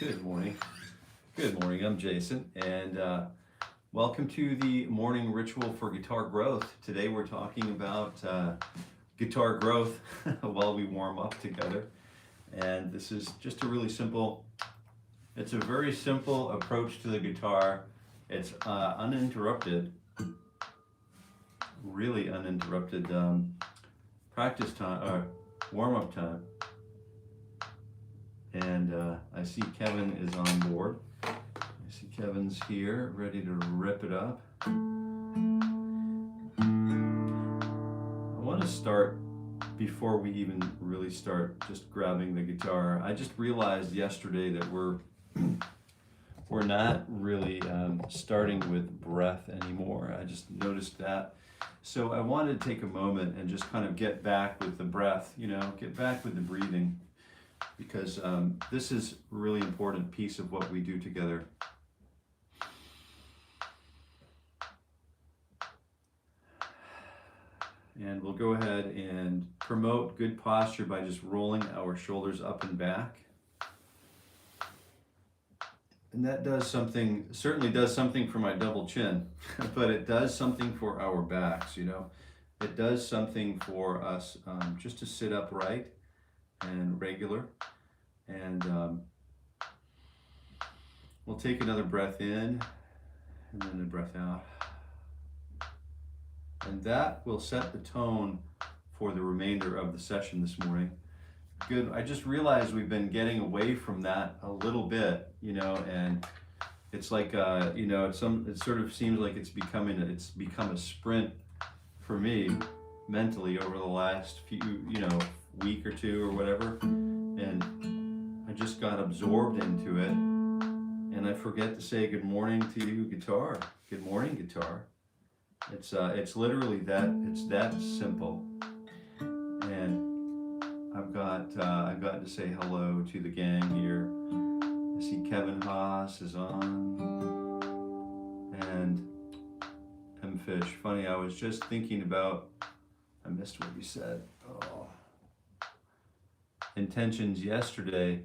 Good morning. Good morning. I'm Jason, and welcome to the morning ritual for guitar growth. Today we're talking about guitar growth while we warm up together. And this is just a really simple, it's a very simple approach to the guitar. It's uninterrupted, really uninterrupted practice time, or warm-up time. And I see Kevin is on board. I see Kevin's here, ready to rip it up. I want to start, before we even really start just grabbing the guitar, I just realized yesterday that we're not really starting with breath anymore. I just noticed that. So I wanted to take a moment and just kind of get back with the breath, get back with the breathing. Because this is a really important piece of what we do together. And we'll go ahead and promote good posture by just rolling our shoulders up and back. And that does something, certainly does something for my double chin, but it does something for our backs, It does something for us just to sit upright and regular. And we'll take another breath in and then a breath out. And that will set the tone for the remainder of the session this morning. Good. I just realized we've been getting away from that a little bit, and it's like, it sort of seems like it's become a sprint for me mentally over the last few, week or two or whatever. And I just got absorbed into it, and I forget to say good morning to you, guitar. Good morning, guitar. It's literally that. It's that simple. And I've got to say hello to the gang here. I see Kevin Haas is on, and M Fish. Funny, I was just thinking about. I missed what you said. Oh. Intentions yesterday.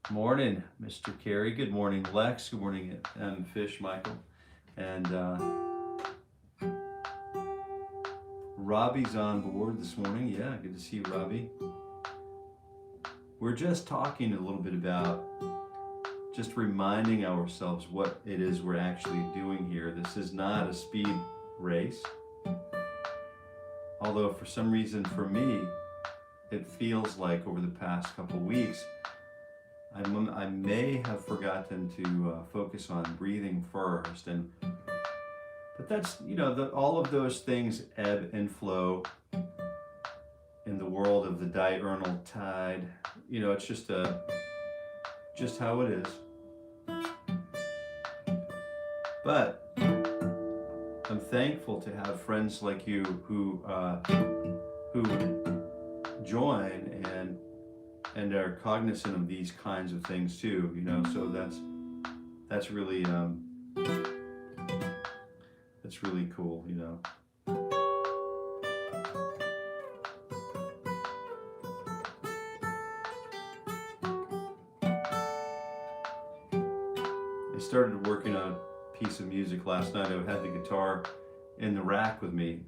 Morning, Mr. Carey. Good morning, Lex. Good morning, Fish, Michael. And Robbie's on board this morning. Yeah, good to see you, Robbie. We're just talking a little bit about just reminding ourselves what it is we're actually doing here. This is not a speed race. Although for some reason for me, it feels like over the past couple weeks, I may have forgotten to focus on breathing first, but that's all of those things ebb and flow in the world of the diurnal tide. It's just how it is. But I'm thankful to have friends like you who join and are cognizant of these kinds of things too, so that's really cool, I started working on a piece of music last night. I had the guitar in the rack with me.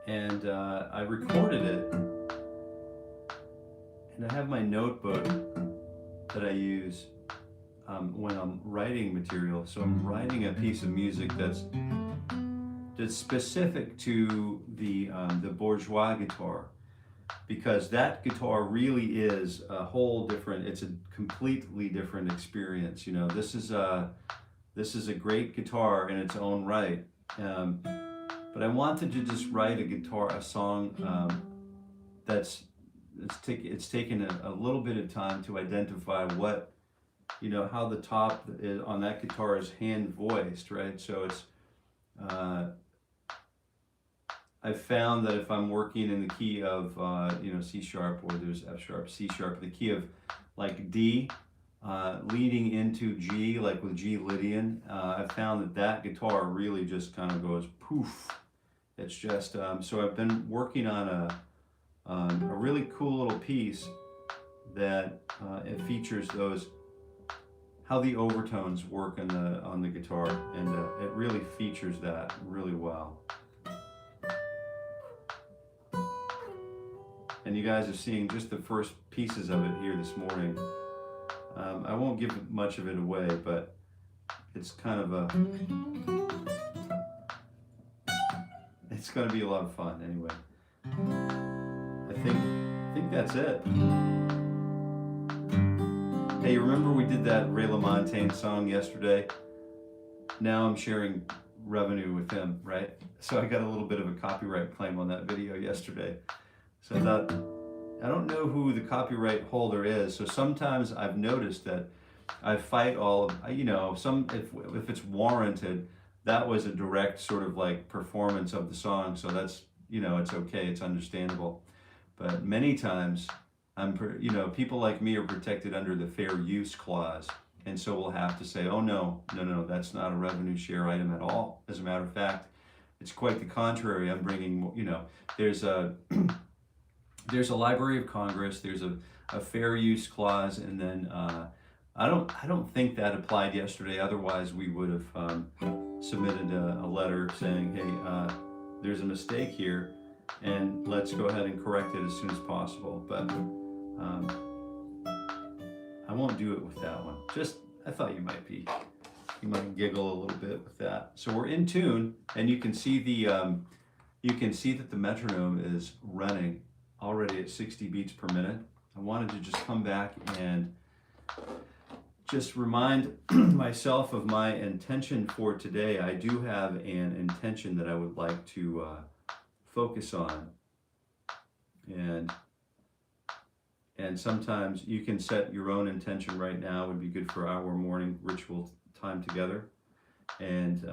And I recorded it, and I have my notebook that I use when I'm writing material. So I'm writing a piece of music that's specific to the bourgeois guitar, because that guitar really is a whole different. It's a completely different experience. This is a great guitar in its own right. But I wanted to just write a song it's taken a little bit of time to identify what, how the top on that guitar is hand voiced, right? So it's, I've found that if I'm working in the key of, C sharp, or there's F sharp, C sharp, the key of like D, leading into G, like with G Lydian, I've found that guitar really just kind of goes poof. It's just, so I've been working on a really cool little piece that it features those, how the overtones work on the guitar, and it really features that really well. And you guys are seeing just the first pieces of it here this morning. I won't give much of it away, but it's kind of it's going to be a lot of fun anyway. I think that's it. Hey, you remember we did that Ray LaMontagne song yesterday? Now I'm sharing revenue with him, right? So I got a little bit of a copyright claim on that video yesterday. So I thought, I don't know who the copyright holder is, so sometimes I've noticed that I fight all of, if it's warranted, that was a direct sort of like performance of the song, so that's, it's okay, it's understandable. But many times, people like me are protected under the fair use clause, and so we'll have to say, oh no, that's not a revenue share item at all. As a matter of fact, it's quite the contrary. I'm bringing, there's a Library of Congress, there's a fair use clause, and then I don't think that applied yesterday. Otherwise, we would have submitted a letter saying, hey, there's a mistake here, and let's go ahead and correct it as soon as possible. But I won't do it with that one. Just, I thought you might giggle a little bit with that. So we're in tune, and you can see that the metronome is running already at 60 beats per minute. I wanted to just come back and just remind myself of my intention for today. I do have an intention that I would like to focus on, and sometimes you can set your own intention right now. It would be good for our morning ritual time together, and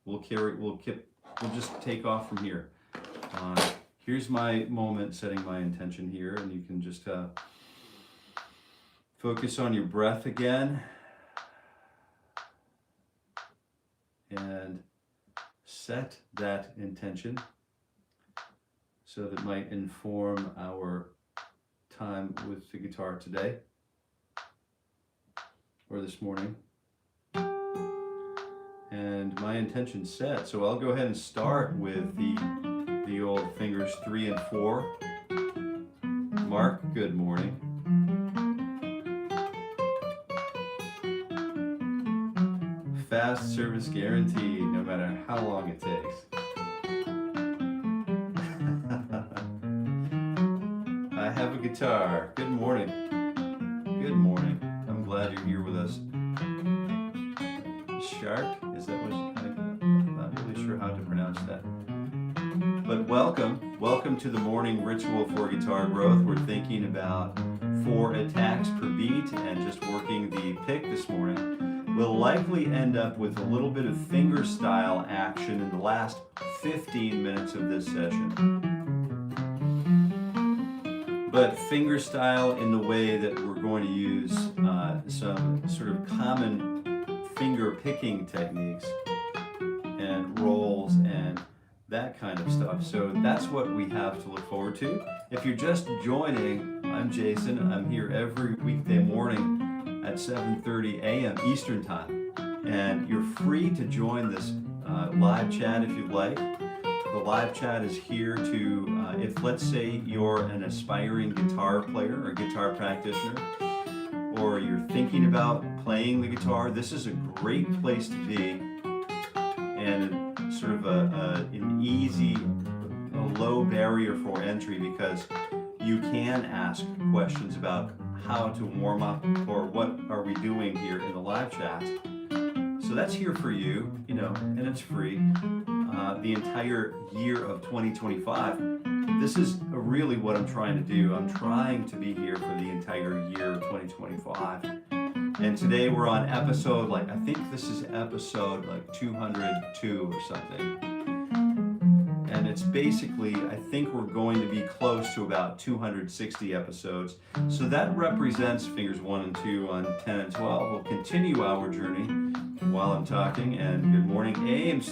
we'll just take off from here. Here's my moment setting my intention here, and you can just focus on your breath again and set that intention so that might inform our time with the guitar today or this morning. And my intention set, so I'll go ahead and start with the old fingers 3 and 4. Mark, good morning. Fast service guarantee, no matter how long it takes. I have a guitar. Good morning. Good morning. I'm glad you're here with us. Shark? Is that what I'm not really sure how to pronounce that. But welcome to the morning ritual for guitar growth. We're thinking about 4 attacks per beat and just working the pick this morning. We'll likely end up with a little bit of fingerstyle action in the last 15 minutes of this session. But fingerstyle in the way that we're going to use some sort of common finger picking techniques and rolls and that kind of stuff. So that's what we have to look forward to. If you're just joining, I'm Jason. I'm here every weekday morning at 7:30 a.m. Eastern Time. And you're free to join this live chat if you'd like. The live chat is here to, if let's say you're an aspiring guitar player or guitar practitioner, or you're thinking about playing the guitar, this is a great place to be, and sort of an easy, a low barrier for entry, because you can ask questions about how to warm up or what are we doing here in the live chat. So that's here for you, and it's free. The entire year of 2025. This is really what I'm trying to do. I'm trying to be here for the entire year of 2025. And today we're on episode, I think this is episode 202 or something. And it's basically, I think we're going to be close to about 260 episodes. So that represents fingers 1 and 2 on 10 and 12. We'll continue our journey while I'm talking. And good morning, Ames.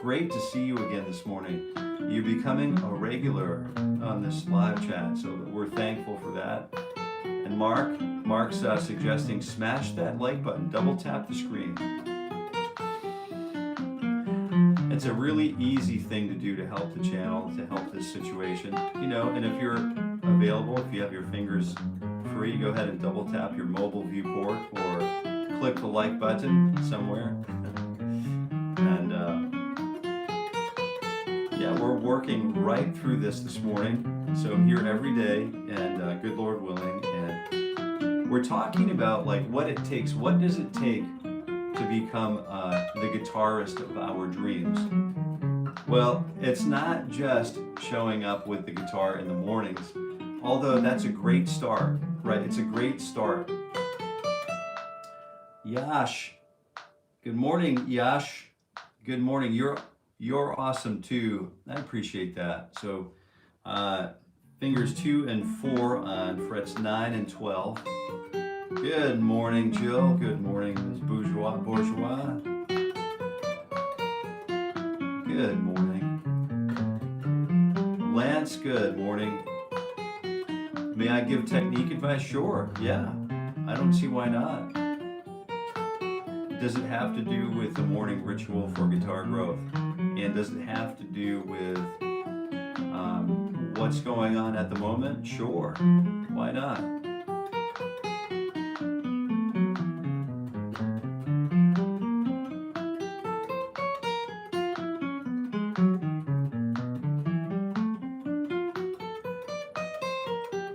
Great to see you again this morning. You're becoming a regular on this live chat, so we're thankful for that. And Mark's suggesting smash that like button, double tap the screen. It's a really easy thing to do to help the channel, to help this situation, you know. And if you're available, if you have your fingers free, go ahead and double tap your mobile viewport or click the like button somewhere. And yeah, we're working right through this morning. So I'm here every day, and good Lord willing, and we're talking about like what it takes. What does it take to become the guitarist of our dreams? Well, it's not just showing up with the guitar in the mornings, although that's a great start, right? It's a great start. Yash, good morning, Yash. Good morning. You're awesome too. I appreciate that. So, fingers 2 and 4 on frets 9 and 12. Good morning, Jill. Good morning, Ms. Bourgeois. Good morning. Lance, good morning. May I give technique advice? Sure, yeah. I don't see why not. Does it have to do with the morning ritual for guitar growth? And does it have to do with what's going on at the moment? Sure, why not?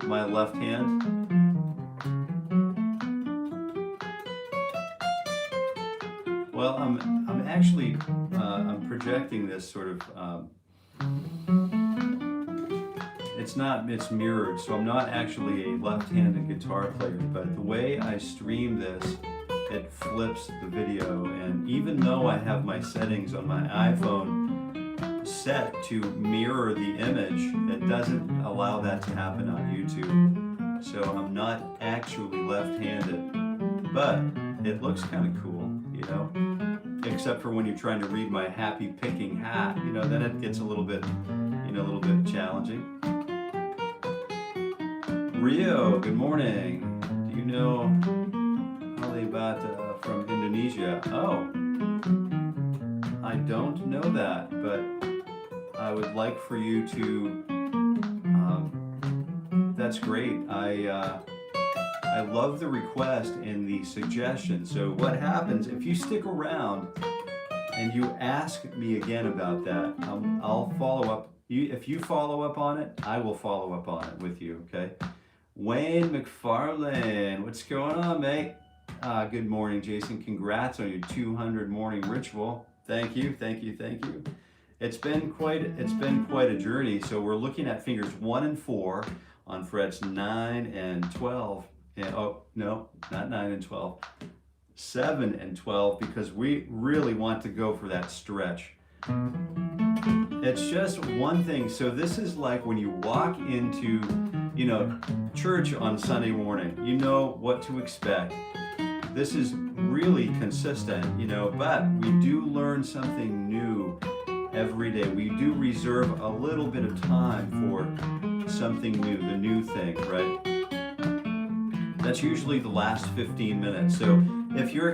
My left hand. Well, I'm actually I'm projecting this sort of. It's mirrored, so I'm not actually a left-handed guitar player. But the way I stream this, it flips the video, and even though I have my settings on my iPhone set to mirror the image, it doesn't allow that to happen on YouTube. So I'm not actually left-handed, but it looks kind of cool, you know, except for when you're trying to read my happy picking hat, you know, then it gets a little bit challenging. Rio, good morning. Do you know Alibata from Indonesia? Oh, I don't know that, but I would like for you to, that's great. I love the request and the suggestion. So what happens if you stick around and you ask me again about that, I'll follow up. If you follow up on it, I will follow up on it with you, okay? Wayne McFarlane, what's going on, mate? Good morning, Jason. Congrats on your 200 morning ritual. Thank you. It's been quite a journey. So we're looking at fingers 1 and 4 on frets 9 and 12. And, oh no, not 9 and 12. 7 and 12, because we really want to go for that stretch. It's just one thing. So this is like when you walk into, you know, church on Sunday morning, you know what to expect. This is really consistent, you know, but we do learn something new every day. We do reserve a little bit of time for something new, the new thing, right? That's usually the last 15 minutes. So if you're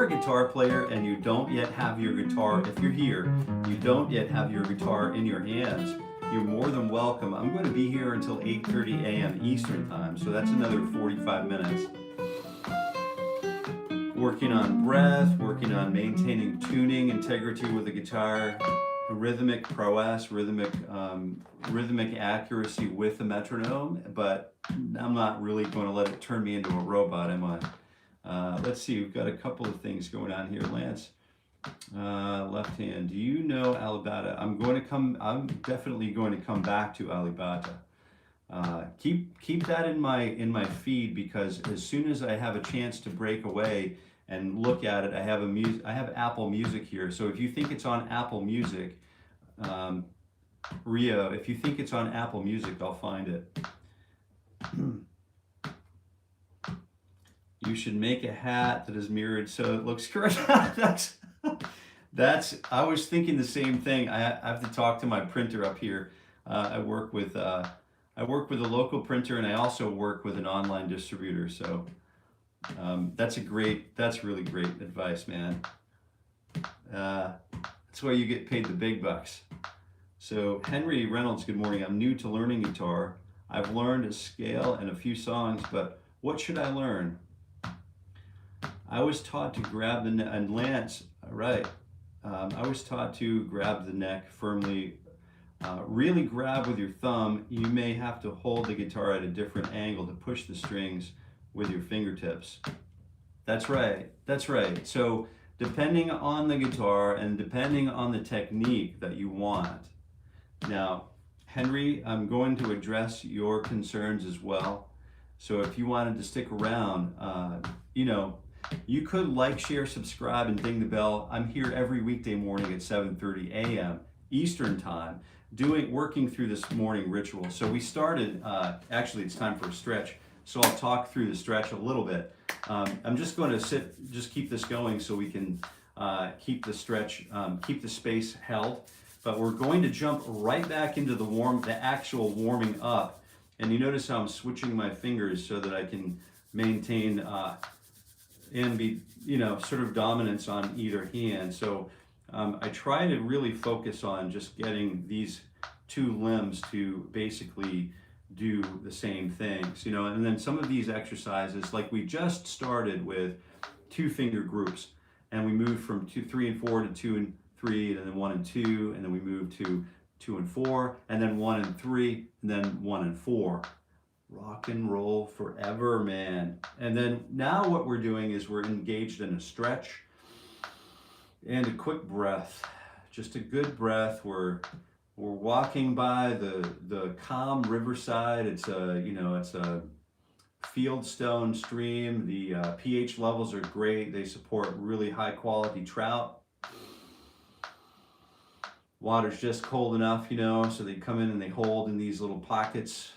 a guitar player and you don't yet have your guitar, if you're here, you don't yet have your guitar in your hands, you're more than welcome. I'm going to be here until 8:30 a.m. Eastern time, so that's another 45 minutes. Working on breath, working on maintaining tuning integrity with the guitar, rhythmic prowess, rhythmic accuracy with the metronome, but I'm not really going to let it turn me into a robot, am I? Let's see, we've got a couple of things going on here, Lance. Left hand, do you know Alibata? I'm definitely going to come back to Alibata. Keep that in my feed, because as soon as I have a chance to break away and look at it, I have Apple Music here. So if you think it's on Apple Music, Rio, if you think it's on Apple Music, I'll find it. You should make a hat that is mirrored so it looks correct. I was thinking the same thing. I have to talk to my printer up here. I work with a local printer, and I also work with an online distributor. So that's really great advice, man. That's why you get paid the big bucks. So Henry Reynolds, good morning. I'm new to learning guitar. I've learned a scale and a few songs, but what should I learn? I was taught to grab the neck, and Lance, right. I was taught to grab the neck firmly. Really grab with your thumb. You may have to hold the guitar at a different angle to push the strings with your fingertips. That's right. That's right. So depending on the guitar and depending on the technique that you want. Now, Henry, I'm going to address your concerns as well. So if you wanted to stick around, you could like, share, subscribe, and ding the bell. I'm here every weekday morning at 7:30 a.m. Eastern Time, working through this morning ritual. So we started, actually it's time for a stretch. So I'll talk through the stretch a little bit. I'm just going to just keep this going so we can keep the stretch, keep the space held. But we're going to jump right back into the actual warming up. And you notice how I'm switching my fingers so that I can maintain and be, sort of dominance on either hand. So I try to really focus on just getting these two limbs to basically do the same things, and then some of these exercises, like we just started with 2 finger groups, and we moved from 2, 3, and 4 to 2 and 3, and then 1 and 2, and then we moved to 2 and 4, and then 1 and 3, and then 1 and 4. Rock and roll forever, man. And then now what we're doing is we're engaged in a stretch and a quick breath. Just a good breath. We're walking by the calm riverside. It's a fieldstone stream. The pH levels are great. They support really high quality trout. Water's just cold enough, so they come in and they hold in these little pockets.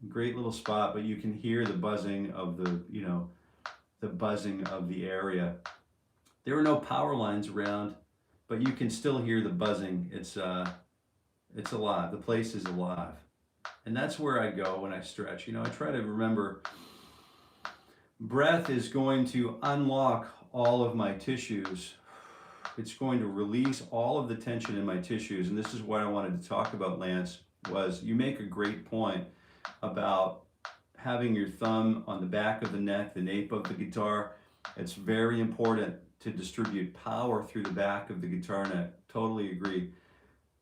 Great little spot, but you can hear the buzzing of the buzzing of the area. There are no power lines around, but you can still hear the buzzing. It's alive. The place is alive. And that's where I go when I stretch. I try to remember breath is going to unlock all of my tissues. It's going to release all of the tension in my tissues. And this is what I wanted to talk about, Lance, was you make a great point about having your thumb on the back of the neck, the nape of the guitar. It's very important to distribute power through the back of the guitar neck. Totally agree.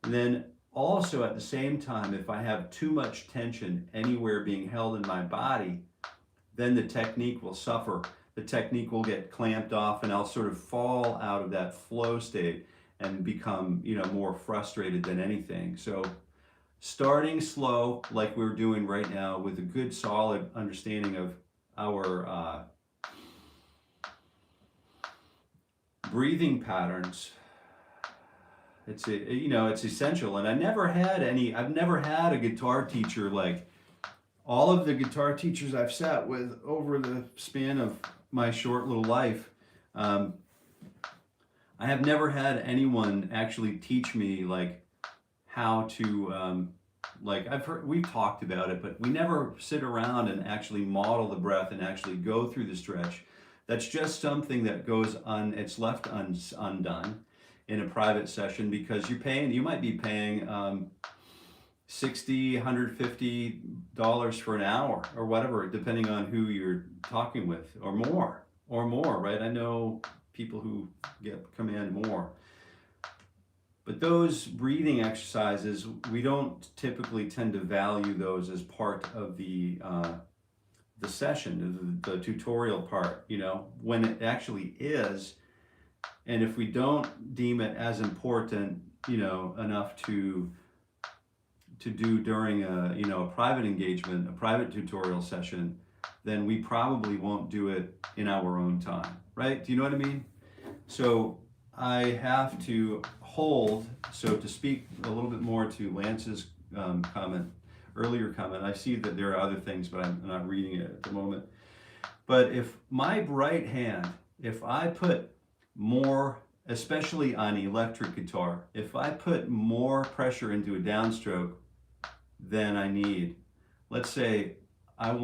And then also at the same time, if I have too much tension anywhere being held in my body, then the technique will suffer. The technique will get clamped off, and I'll sort of fall out of that flow state and become, more frustrated than anything. So starting slow, like we're doing right now, with a good solid understanding of our breathing patterns. It's essential. And I've never had a guitar teacher like all of the guitar teachers I've sat with over the span of my short little life. I have never had anyone actually teach me like how to, we've talked about it, but we never sit around and actually model the breath and actually go through the stretch. That's just something that it's left undone in a private session because you might be paying $60, $150 for an hour or whatever, depending on who you're talking with, or more, right? I know people who command more. But those breathing exercises, we don't typically tend to value those as part of the session, the tutorial part, when it actually is. And if we don't deem it as important, enough to do during a private engagement, a private tutorial session, then we probably won't do it in our own time, right? Do you know what I mean? So I have to hold, so to speak a little bit more to Lance's earlier comment, I see that there are other things, but I'm not reading it at the moment. But if my right hand, if I put more, especially on electric guitar, if I put more pressure into a downstroke than I need, let's say I've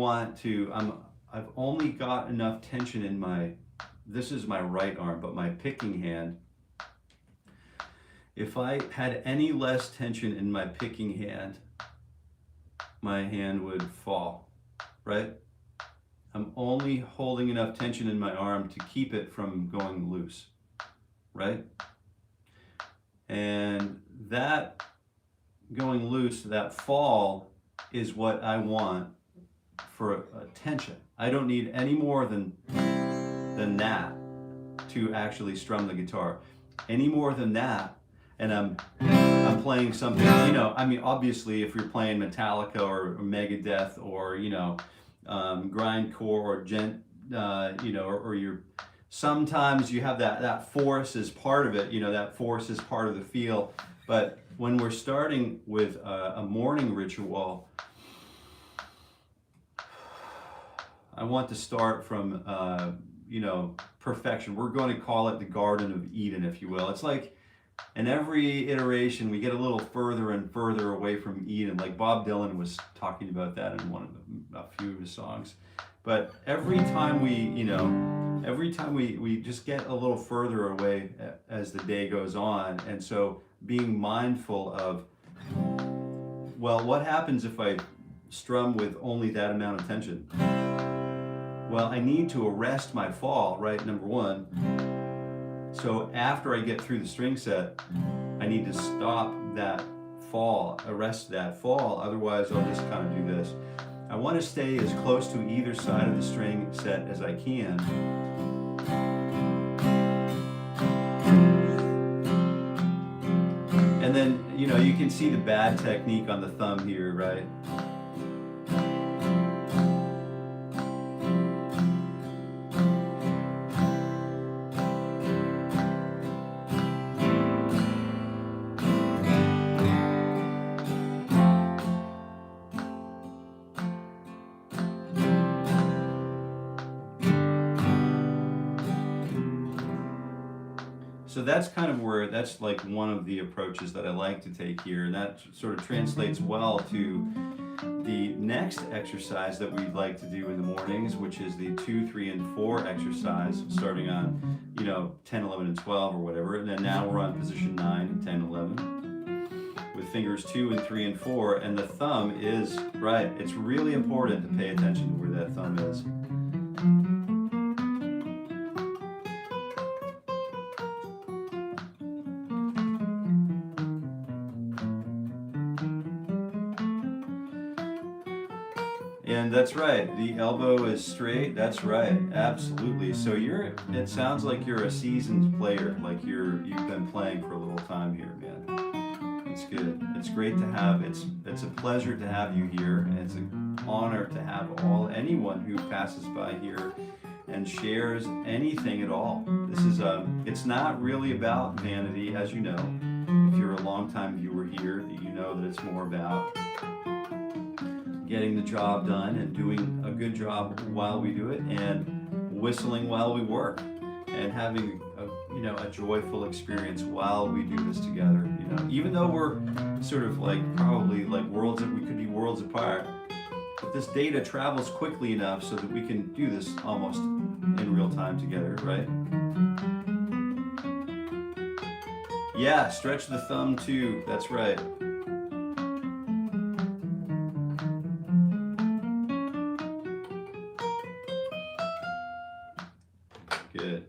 only got enough tension in this is my right arm, but my picking hand, if I had any less tension in my picking hand, my hand would fall, right? I'm only holding enough tension in my arm to keep it from going loose, right? And that going loose, that fall, is what I want for a tension. I don't need any more than that to actually strum the guitar. Any more than that, and I'm playing something, I mean, obviously if you're playing Metallica or Megadeth or, grindcore or or you're, sometimes you have that force as part of it, that force is part of the feel. But when we're starting with a morning ritual, I want to start from, perfection. We're going to call it the Garden of Eden, if you will. It's like in every iteration, we get a little further and further away from Eden. Like Bob Dylan was talking about that in a few of his songs. But every time we just get a little further away as the day goes on. And so being mindful of, well, what happens if I strum with only that amount of tension? Well, I need to arrest my fall, right? Number one. So after I get through the string set, I need to stop that fall, arrest that fall. Otherwise, I'll just kind of do this. I want to stay as close to either side of the string set as I can. And then, you can see the bad technique on the thumb here, right? So that's kind of that's like one of the approaches that I like to take here, and that sort of translates well to the next exercise that we'd like to do in the mornings, which is the 2, 3, and 4 exercise, starting on 10, 11, and 12 or whatever, and then now we're on position 9, 10, 11, with fingers 2 and 3 and 4, and the thumb is right. It's really important to pay attention to where that thumb is. And that's right, the elbow is straight, that's right, absolutely. So it sounds like you're a seasoned player, like you've been playing for a little time here, man. It's good. It's great to have, it's a pleasure to have you here, and it's an honor to have anyone who passes by here and shares anything at all. This is it's not really about vanity, as you know. If you're a longtime viewer here, you know that it's more about getting the job done and doing a good job while we do it, and whistling while we work, and having a joyful experience while we do this together. Even though we're sort of probably we could be worlds apart, but this data travels quickly enough so that we can do this almost in real time together, right? Yeah, stretch the thumb too. That's right. Good.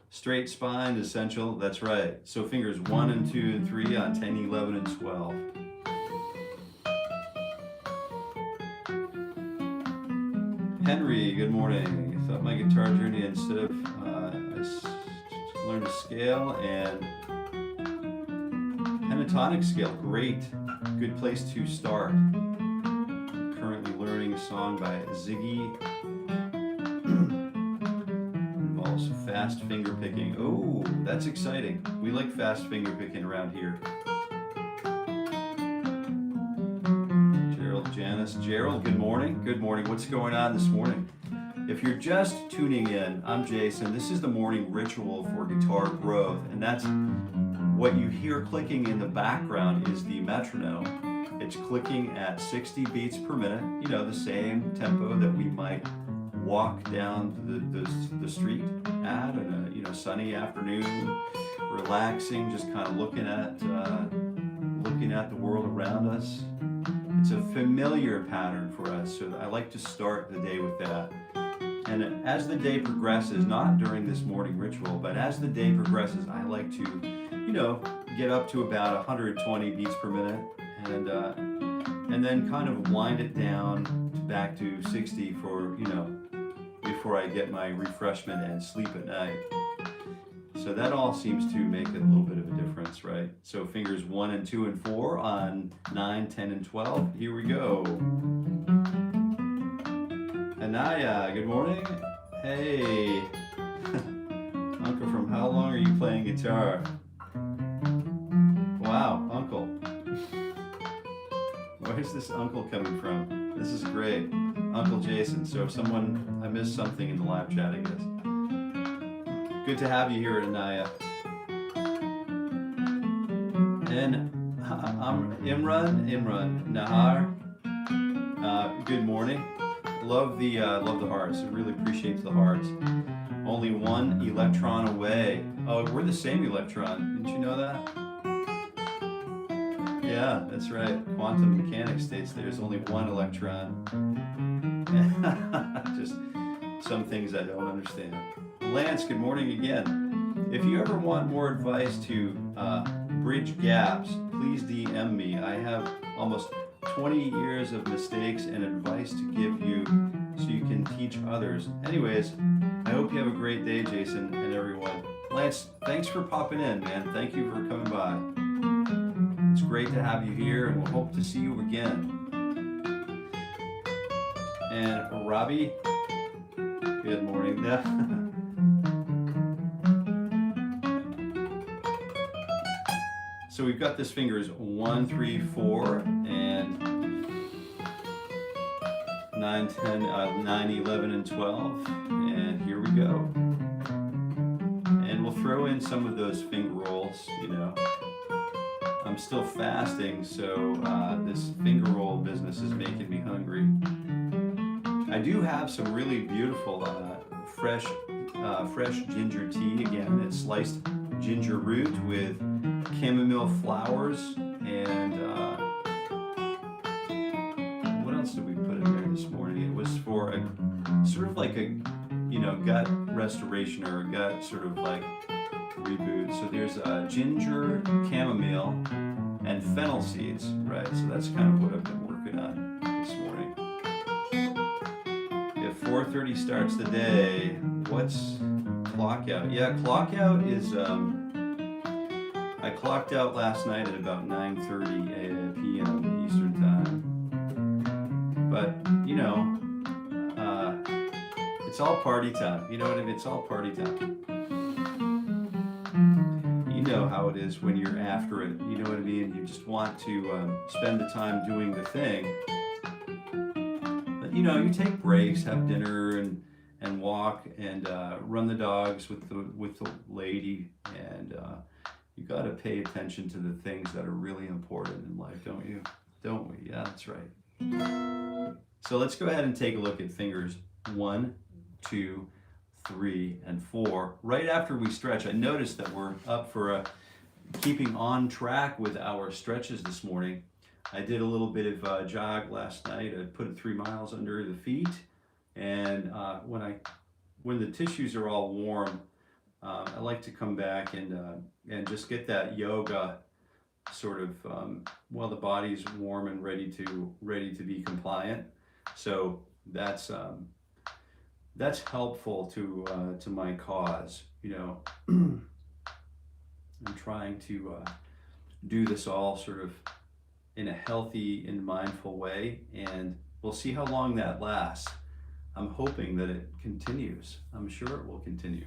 Straight spine, essential. That's right. So fingers 1 and 2 and 3 on 10, 11, and 12. Henry, good morning. I thought my guitar journey, instead of I learned a scale and pentatonic scale. Great. Good place to start. I'm currently learning a song by Ziggy. Fast finger picking. Oh, that's exciting. We like fast finger picking around here. Gerald, Janice. Gerald, good morning. Good morning. What's going on this morning? If you're just tuning in, I'm Jason. This is the morning ritual for guitar growth, and that's what you hear clicking in the background is the metronome. It's clicking at 60 beats per minute, you know, the same tempo that we might walk down the street at on a, you know, sunny afternoon, relaxing, just kind of looking at the world around us. It's a familiar pattern for us, so I like to start the day with that. And as the day progresses, not during this morning ritual, but as the day progresses, I like to, you know, get up to about 120 beats per minute, and then kind of wind it down back to 60 for, you know, before I get my refreshment and sleep at night. So that all seems to make a little bit of a difference, right? So fingers 1 and 2 and 4 on 9, 10, and 12. Here we go. Anaya, good morning. Hey. Uncle, from how long are you playing guitar? Wow, Uncle. Where's this Uncle coming from? This is great. Uncle Jason. So if I missed something in the live chat, I guess. Good to have you here, Anaya. And I'm Imran Nahar. Good morning. Love the hearts. I really appreciate the hearts. Only one electron away. Oh, we're the same electron. Didn't you know that? Yeah, that's right. Quantum mechanics states there's only one electron. Just some things I don't understand. Lance, good morning again. If you ever want more advice to bridge gaps, please DM me. I have almost 20 years of mistakes and advice to give you so you can teach others. Anyways, I hope you have a great day, Jason and everyone. Lance, thanks for popping in, man. Thank you for coming by. It's great to have you here, and we'll hope to see you again. And Robbie, good morning. So we've got this fingers 1, 3, 4, and 9, 10, 9, 11, and 12. And here we go. And we'll throw in some of those finger rolls, you know. I'm still fasting, so this finger roll business is making me hungry. I do have some really beautiful fresh ginger tea. Again, it's sliced ginger root with chamomile flowers and what else did we put in there this morning? It was for a sort of like a, you know, gut restoration or a gut sort of like reboot. So there's ginger, chamomile, and fennel seeds, right? So that's kind of what I've been working on this morning. If 4:30 starts the day, what's clock out? Yeah, clock out is, I clocked out last night at about 9:30 p.m. Eastern time. But, you know, it's all party time. You know what I mean? It's all party time. You know how it is when you're after it. You know what I mean? You just want to spend the time doing the thing. But, you know, you take breaks, have dinner, and walk, and run the dogs with the lady, and you got to pay attention to the things that are really important in life, don't you? Don't we? Yeah, that's right. So let's go ahead and take a look at fingers 1, 2, 3, and 4. Right after we stretch, I noticed that we're up for keeping on track with our stretches this morning. I did a little bit of jog last night. I put 3 miles under the feet, and when the tissues are all warm, I like to come back and just get that yoga sort of while the body's warm and ready to be compliant. So that's helpful to my cause. You know, I'm trying to do this all sort of in a healthy and mindful way, and we'll see how long that lasts. I'm hoping that it continues. I'm sure it will continue.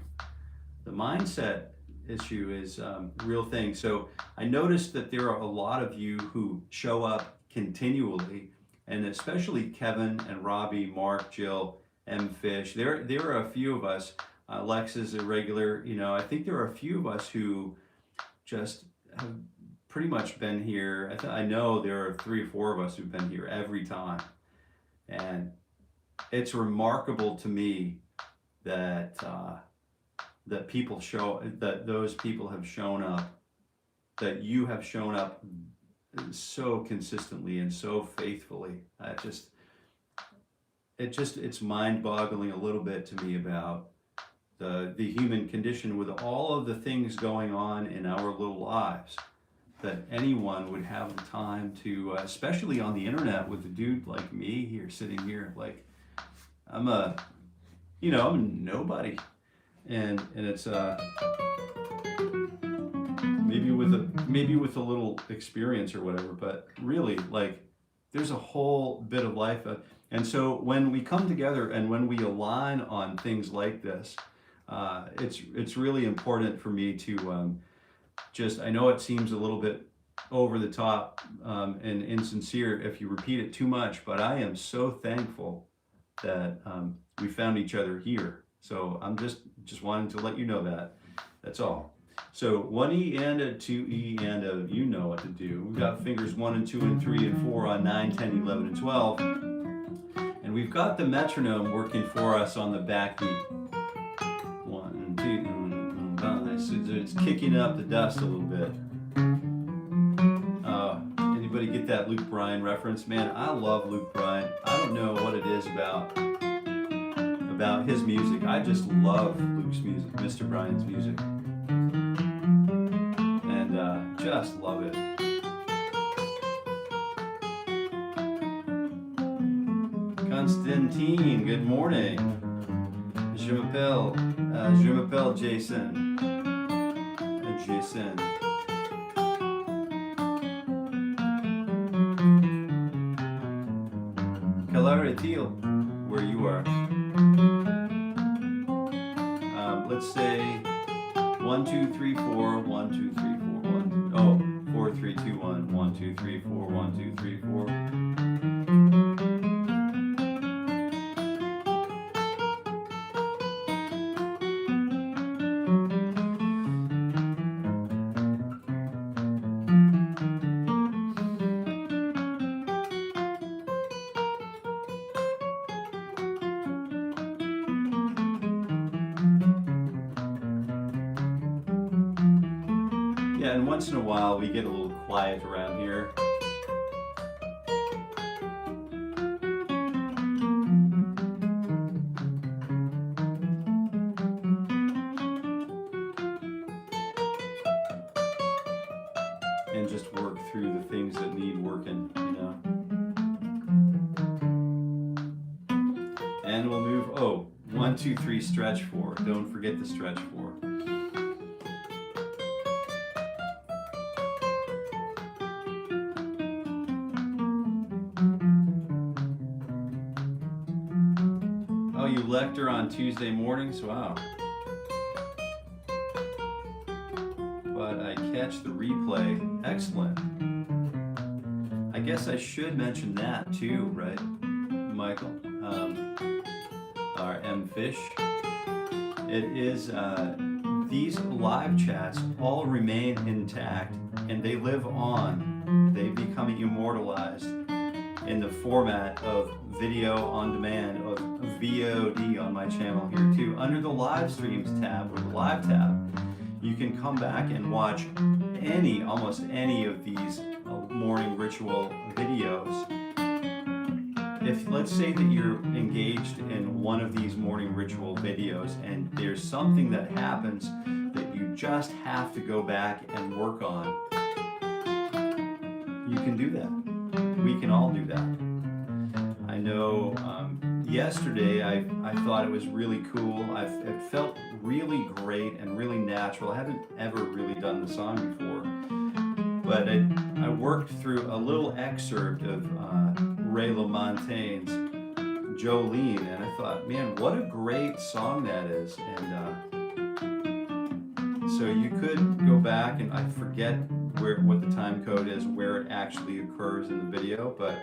The mindset issue is a real thing. So I noticed that there are a lot of you who show up continually, and especially Kevin and Robbie, Mark, Jill, Fish. There are a few of us. Lex is a regular. You know, I think there are a few of us who just have pretty much been here. I know there are 3 or 4 of us who've been here every time, and it's remarkable to me that that those people have shown up, that you have shown up so consistently and so faithfully. It's mind-boggling a little bit to me about the human condition with all of the things going on in our little lives, that anyone would have the time to, especially on the internet with a dude like me here, sitting here, like I'm a nobody, and it's maybe with a little experience or whatever, but really, like, there's a whole bit of life, and so when we come together and when we align on things like this, it's really important for me to I know it seems a little bit over the top and insincere if you repeat it too much, but I am so thankful that we found each other here. So I'm just wanting to let you know that. That's all. So 1E and a 2E and a, you know what to do. We've got fingers 1 and 2 and 3 and 4 on 9, 10, 11, and 12. And we've got the metronome working for us on the backbeat. 1, 2, so it's kicking up the dust a little bit. Anybody get that Luke Bryan reference? Man, I love Luke Bryan. I don't know what it is about his music. I just love Luke's music, Mr. Bryan's music. And just love it. Constantine, good morning. Je m'appelle Jason. Jason. Calaretil, where you are. Let's say 1, 2, 3, 4, 1, 2, 3, 4, 1. Oh, 4, 3, 2, 1. 1, 2, 3, 4, 1, 2, 3, 4. And once in a while we get a little quiet around here. And just work through the things that need working, you know. And we'll move, 1, 2, 3, stretch 4. Don't forget the stretch 4. You lecture on Tuesday mornings? Wow. But I catch the replay. Excellent. I guess I should mention that too, right, Michael? Our M. Fish. It is, these live chats all remain intact and they live on. They become immortalized in the format of video on demand, of VOD on my channel here too. Under the live streams tab or the live tab, you can come back and watch almost any of these morning ritual videos. If let's say that you're engaged in one of these morning ritual videos and there's something that happens that you just have to go back and work on, you can do that. We can all do that. I know yesterday I thought it was really cool. It felt really great and really natural. I haven't ever really done the song before, but I worked through a little excerpt of Ray LaMontagne's Jolene, and I thought, man, what a great song that is. And so you could go back, and I forget what the time code is, where it actually occurs in the video, but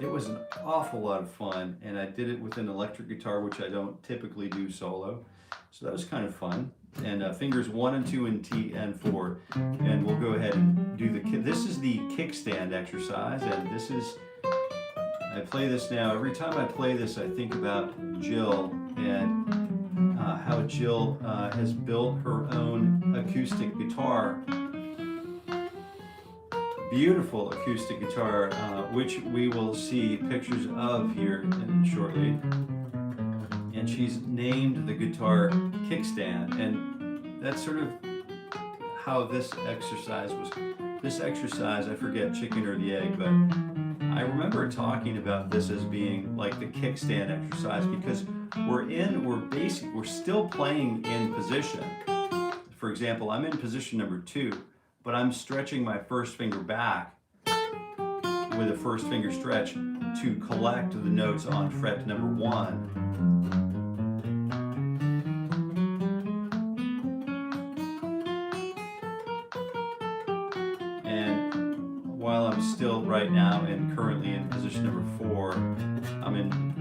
It was an awful lot of fun, and I did it with an electric guitar, which I don't typically do solo. So that was kind of fun. And fingers 1 and 2 and T and 4. And we'll go ahead and do this is the kickstand exercise, and this is, I play this now. Every time I play this, I think about Jill and how Jill has built her own acoustic guitar. Beautiful acoustic guitar, which we will see pictures of here shortly. And she's named the guitar Kickstand, and that's sort of how this exercise was. This exercise, I forget, chicken or the egg, but I remember talking about this as being like the kickstand exercise because we're still playing in position. For example, I'm in position number 2, but I'm stretching my first finger back with a first finger stretch to collect the notes on fret number 1. Still right now and currently in position number 4.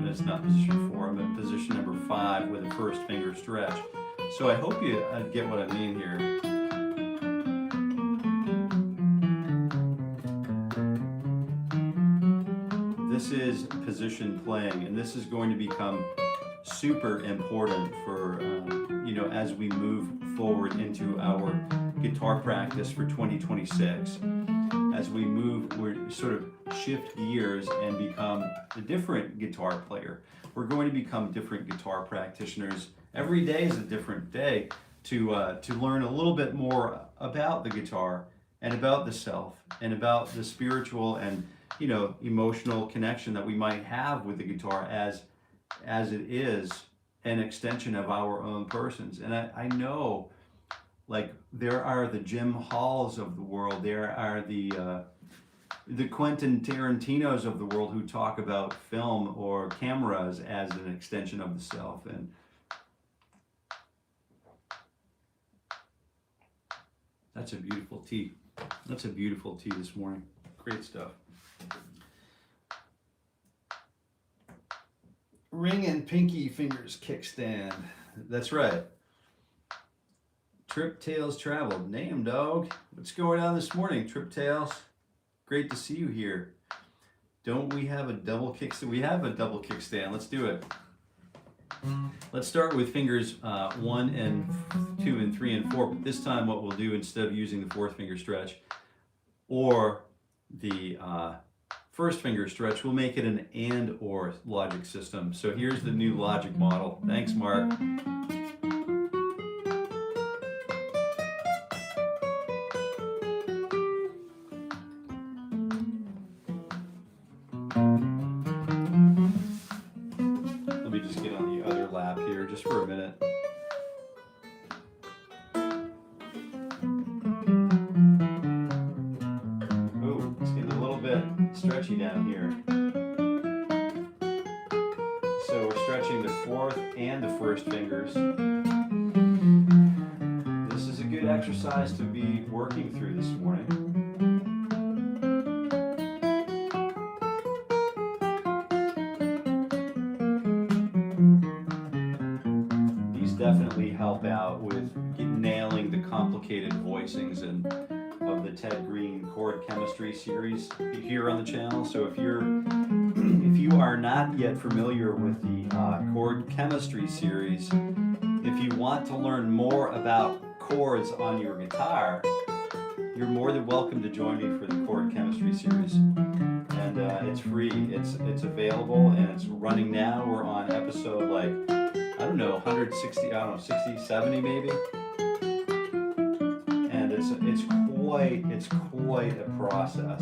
It's not position 4, I'm in position number 5 with a first finger stretch. So I hope you get what I mean here. This is position playing, and this is going to become super important for, as we move forward into our guitar practice for 2026. As we sort of shift gears and become a different guitar player. We're going to become different guitar practitioners. Every day is a different day to learn a little bit more about the guitar and about the self and about the spiritual and emotional connection that we might have with the guitar as it is an extension of our own persons. And I know, like, there are the Jim Halls of the world, there are the Quentin Tarantinos of the world who talk about film or cameras as an extension of the self. And that's a beautiful tea. That's a beautiful tea this morning. Great stuff. Ring and pinky fingers kickstand. That's right. Trip Tales Traveled. Name, dog. What's going on this morning, Trip Tales? Great to see you here. Don't we have a double kickstand? We have a double kickstand. Let's do it. Let's start with fingers 1 and 2 and 3 and 4. But this time what we'll do, instead of using the fourth finger stretch or the first finger stretch, we'll make it an and or logic system. So here's the new logic model. Thanks, Mark. Let me just get on the other lap here just for a minute. Oh, it's getting a little bit stretchy down here. So we're stretching the fourth and the first fingers. This is a good exercise to be working through this morning. Definitely help out with nailing the complicated voicings of the Ted Green chord chemistry series here on the channel. So if you are not yet familiar with the chord chemistry series, if you want to learn more about chords on your guitar, you're more than welcome to join me for the chord chemistry series. And it's free. It's available and it's running now. We're on episode 160, 60, 70 maybe. And it's quite a process.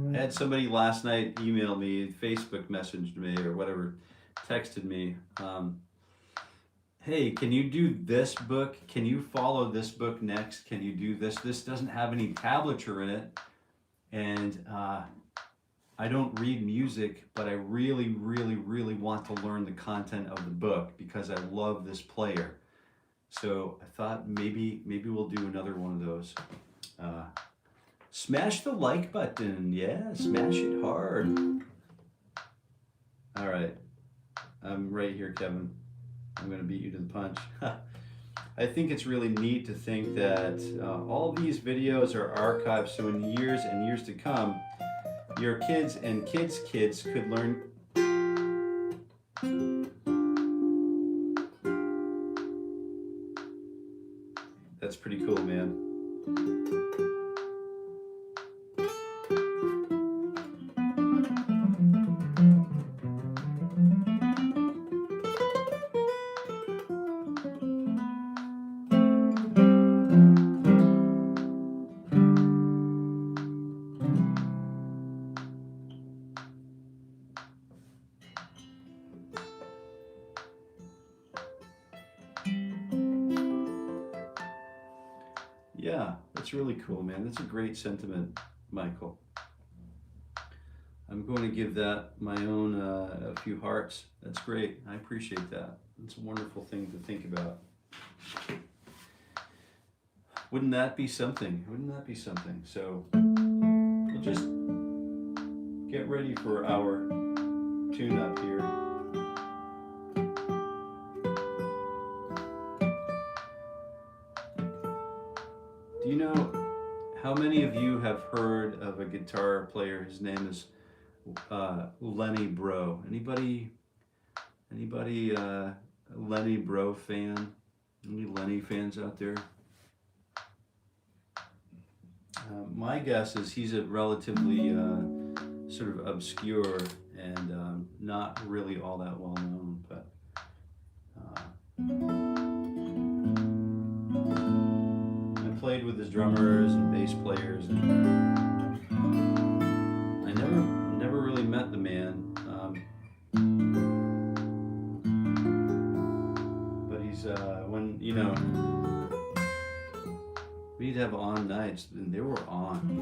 I had somebody last night email me, Facebook messaged me or whatever, texted me, hey, can you do this book? Can you follow this book next? Can you do this? This doesn't have any tablature in it. And I don't read music, but I really want to learn the content of the book because I love this player. So I thought maybe we'll do another one of those. Smash the like button. Yeah, smash it hard. All right. I'm right here, Kevin. I'm going to beat you to the punch. I think it's really neat to think that all these videos are archived, so in years and years to come, your kids and kids' kids could learn. That's pretty cool, man. Yeah, that's really cool, man. That's a great sentiment, Michael. I'm going to give that my own a few hearts. That's great. I appreciate that. It's a wonderful thing to think about. Wouldn't that be something? Wouldn't that be something? So we'll just get ready for our tune-up here. Do you know how many of you have heard of a guitar player? His name is Lenny Bro. Anybody Lenny Bro fan? Any Lenny fans out there? My guess is he's a relatively sort of obscure and not really all that well known, but I played with his drummers and bass players, and I never really met the man, but he's when we'd have on nights, and they were on.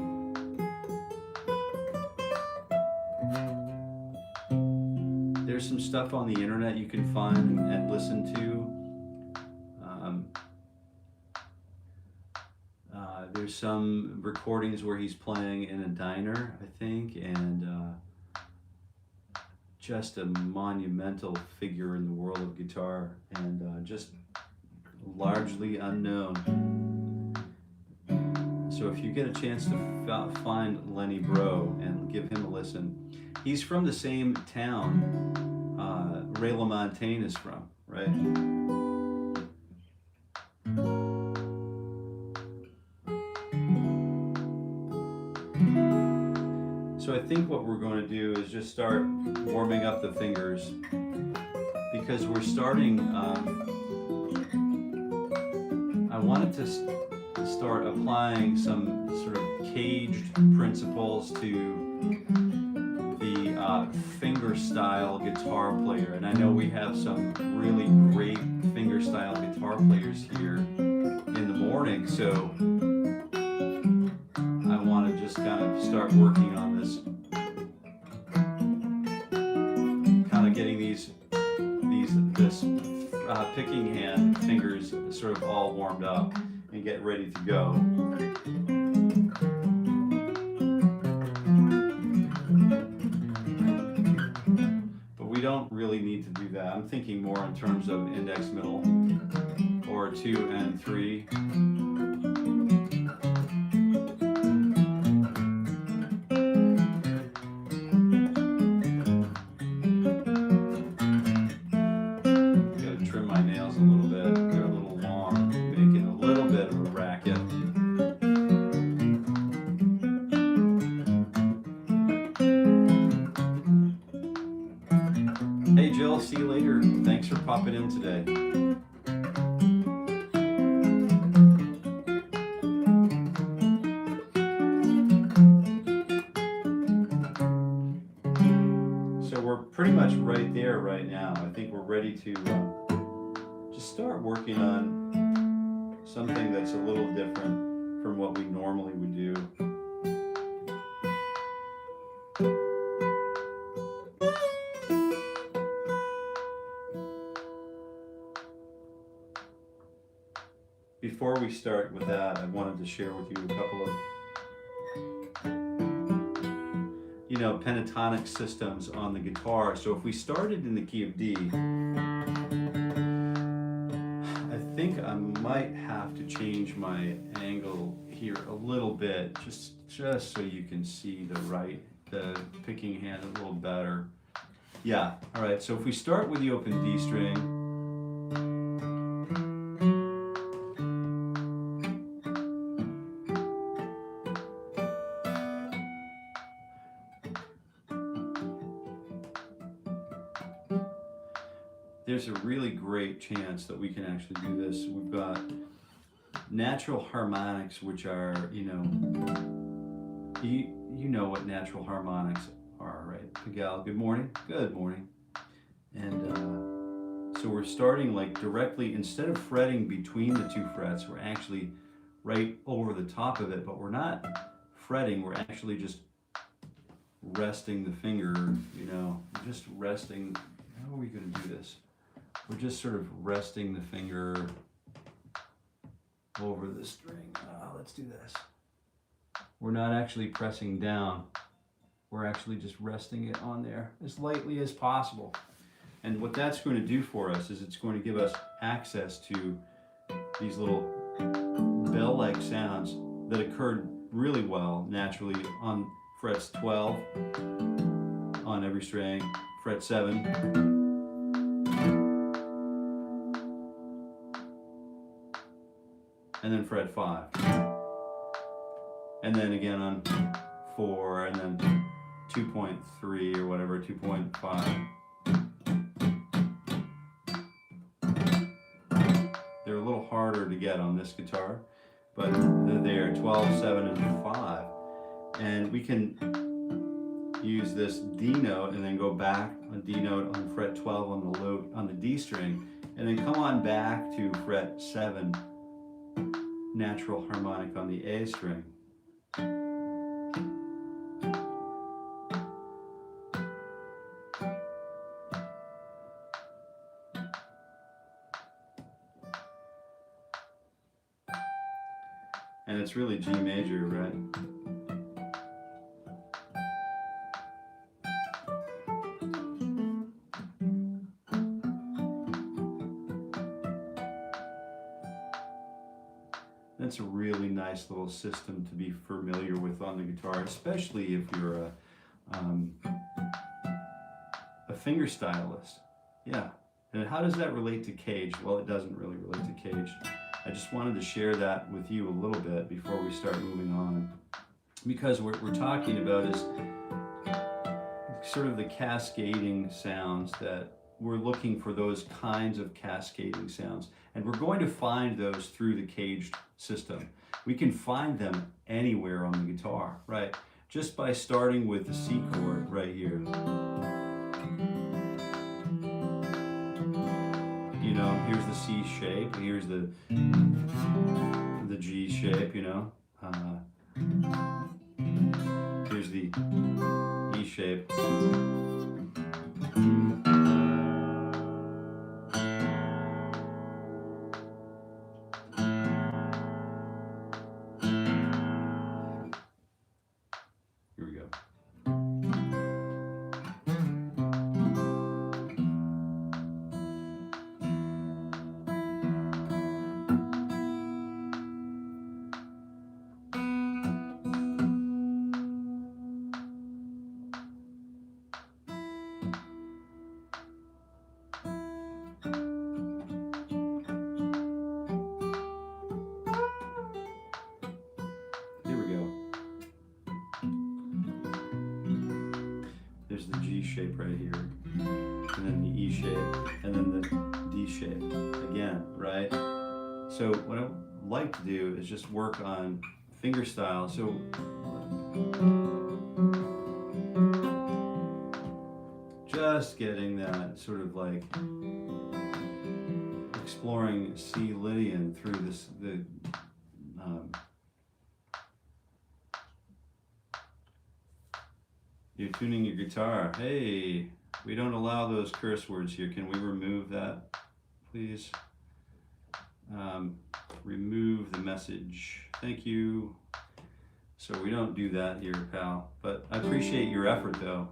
There's some stuff on the internet you can find and listen to. There's some recordings where he's playing in a diner, I think, and just a monumental figure in the world of guitar, and just largely unknown. So if you get a chance to find Lenny Bro and give him a listen, he's from the same town Ray LaMontagne is from, right? So I think what we're going to do is just start warming up the fingers, because we're starting, I wanted to start applying some sort of caged principles to the fingerstyle guitar player. And I know we have some really great fingerstyle guitar players here in the morning, so I want to just kind of start working on this, kind of getting this picking hand fingers sort of all warmed up and get ready to go. But we don't really need to do that. I'm thinking more in terms of index, middle, or 2 and 3. See you later. Thanks for popping in today. So we're pretty much right there right now. I think we're ready to just start working on something that's a little different from what we normally would do. before we start with that, I wanted to share with you a couple of pentatonic systems on the guitar. So if we started in the key of D, I think I might have to change my angle here a little bit, just so you can see the picking hand a little better. Yeah, all right, so if we start with the open D string, there's a really great chance that we can actually do this. We've got natural harmonics, which are, you know what natural harmonics are, right? Miguel, good morning. Good morning. And so we're starting like directly, instead of fretting between the two frets, we're actually right over the top of it, but we're not fretting, we're actually just resting the finger, just resting. How are we going to do this? We're just sort of resting the finger over the string. Let's do this. We're not actually pressing down. We're actually just resting it on there as lightly as possible. And what that's going to do for us is it's going to give us access to these little bell-like sounds that occurred really well naturally on frets 12 on every string, fret 7, and then fret 5, and then again on 4, and then 2.3 or whatever, 2.5. They're a little harder to get on this guitar, but they're there, 12, 7, and 5. And we can use this D note and then go back on D note on fret 12 on the D string, and then come on back to fret 7, natural harmonic on the A string. And it's really G major, right? That's a really nice little system to be familiar with on the guitar, especially if you're a fingerstylist. Yeah. And how does that relate to CAGED? Well, it doesn't really relate to CAGED. I just wanted to share that with you a little bit before we start moving on, because what we're talking about is sort of the cascading sounds, that we're looking for those kinds of cascading sounds, and we're going to find those through the CAGED system. We can find them anywhere on the guitar, right? Just by starting with the C chord right here. Here's the C shape, here's the G shape, here's the E shape. Here we go. There's the G shape right here, and then the E shape, and then the D shape again, right? So what I like to do is just work on fingerstyle. So just getting that sort of like exploring C Lydian through this, you're tuning your guitar. Hey, we don't allow those curse words here. Can we remove that, please? remove the message. Thank you. So we don't do that here, pal. But I appreciate your effort, though.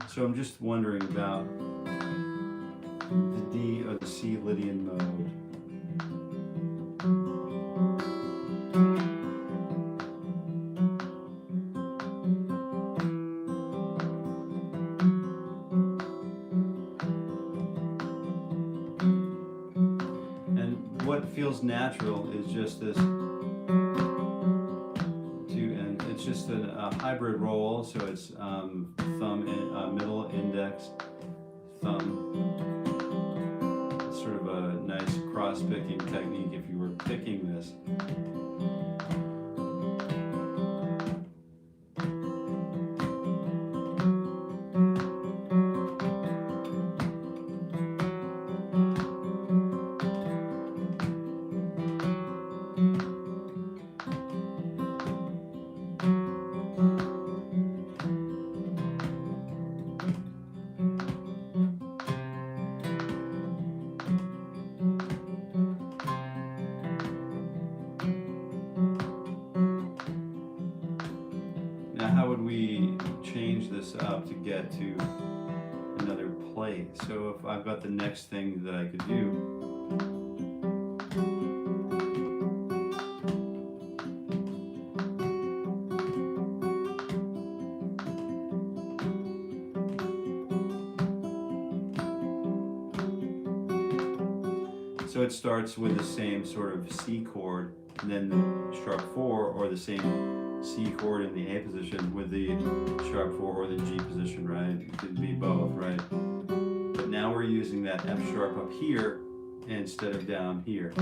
So I'm just wondering about the D or the C Lydian mode. And what feels natural is just this and it's just a hybrid roll, so it's thumb and middle index, thumb. It's sort of a nice cross-picking technique if you were picking this. Up to get to another plate. So if I've got the next thing that I could do, so it starts with the same sort of C chord and then the sharp 4, or the same C chord in the A position with the sharp 4 or the G position, right? It could be both, right? But now we're using that F sharp up here instead of down here.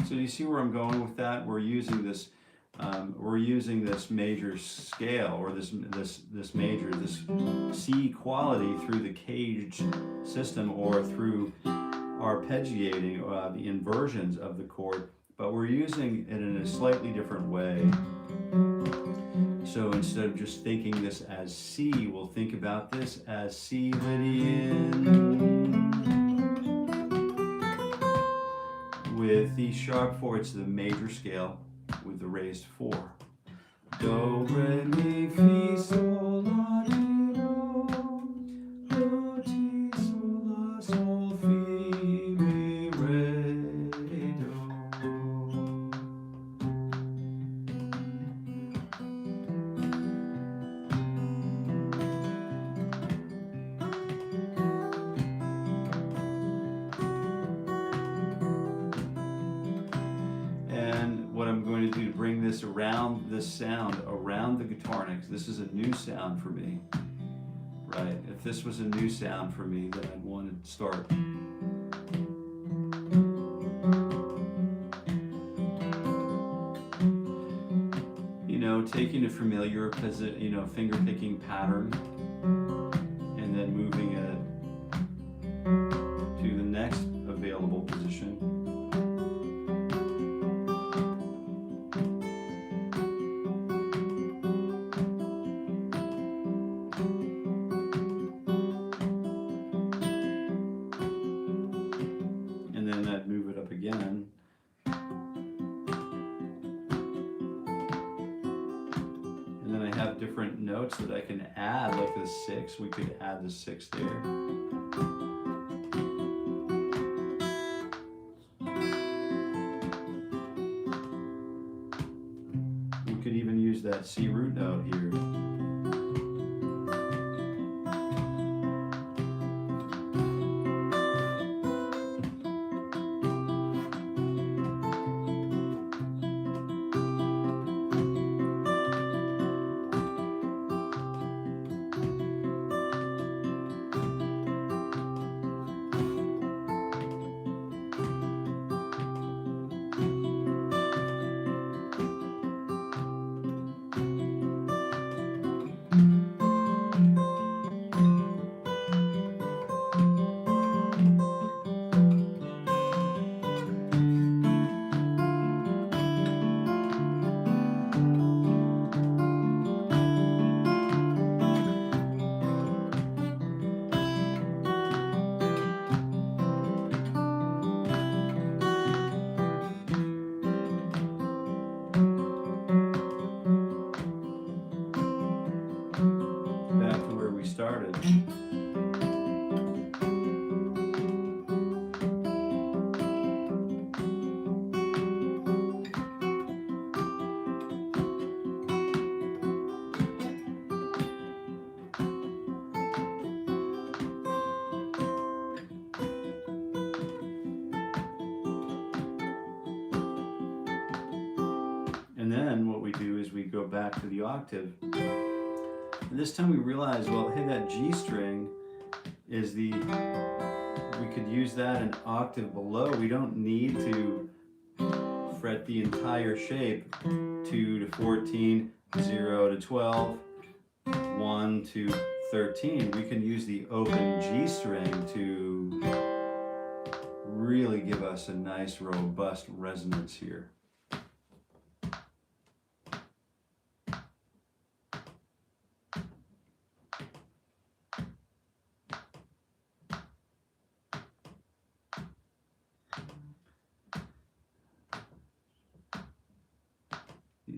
So you see where I'm going with that? We're using this major scale, or this major, this C quality through the CAGED system, or through arpeggiating the inversions of the chord, but we're using it in a slightly different way. So instead of just thinking this as C, we'll think about this as C Lydian. With the sharp 4, it's the major scale with the raised 4. Do, re, mi, fi, sol, la, ti, do, ti, sol, la, sol, fi, mi, re, do. What I'm going to do to bring this around, this sound around the guitar neck, this is a new sound for me, right? If this was a new sound for me, then I'd want to start. You know, taking a familiar, finger picking pattern and then moving it to the next available position. Again. And then I have different notes. notes that I can add, like the 6. We could add the 6 there. We could even use that C root note here. Back to where we started. And then what we do is we go back to the octave. And this time we realize, well, hey, that G string is we could use that an octave below. We don't need to fret the entire shape, 2 to 14, 0 to 12, 1 to 13. We can use the open G string to really give us a nice, robust resonance here.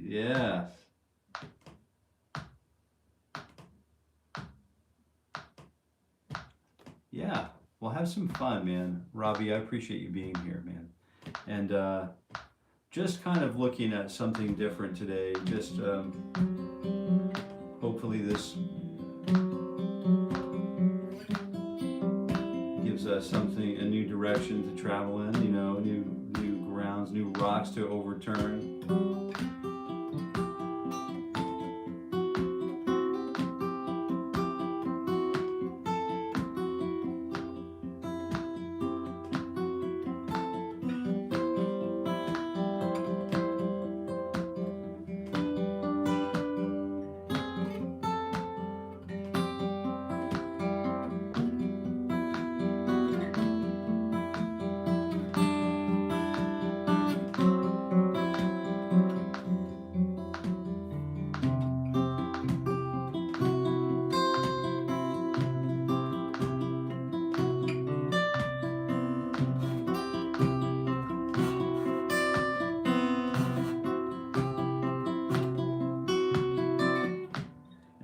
Yes. Yeah. Well, have some fun, man. Robbie, I appreciate you being here, man. And just kind of looking at something different today. Just hopefully this gives us something, a new direction to travel in, you know, new grounds, new rocks to overturn.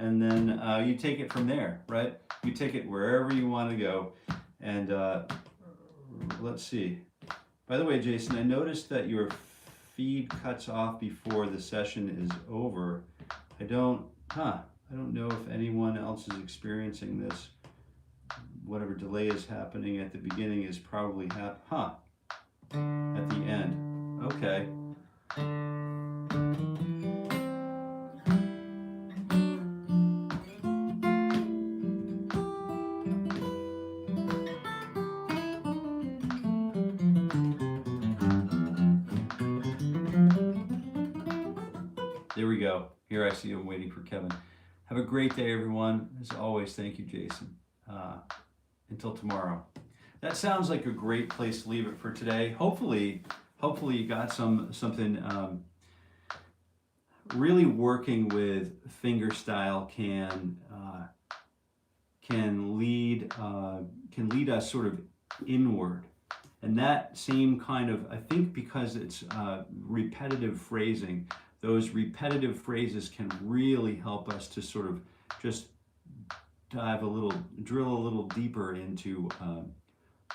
And then you take it from there, right? You take it wherever you want to go. And let's see. By the way, Jason, I noticed that your feed cuts off before the session is over. I don't know if anyone else is experiencing this. Whatever delay is happening at the beginning is probably at the end. Okay. There we go. Here I see I'm waiting for Kevin. Have a great day, everyone. As always, thank you, Jason. Until tomorrow. That sounds like a great place to leave it for today. Hopefully you got something. Really working with fingerstyle can lead us sort of inward. And that same kind of, I think because it's repetitive phrasing, those repetitive phrases can really help us to sort of just drill a little deeper into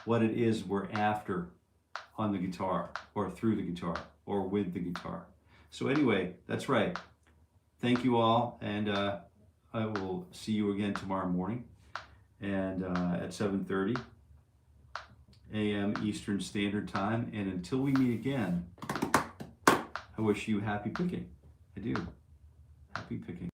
what it is we're after on the guitar, or through the guitar, or with the guitar. So anyway, that's right. Thank you all, and I will see you again tomorrow morning, and at 7:30 a.m. Eastern Standard Time. And until we meet again, I wish you happy picking. I do. Happy picking.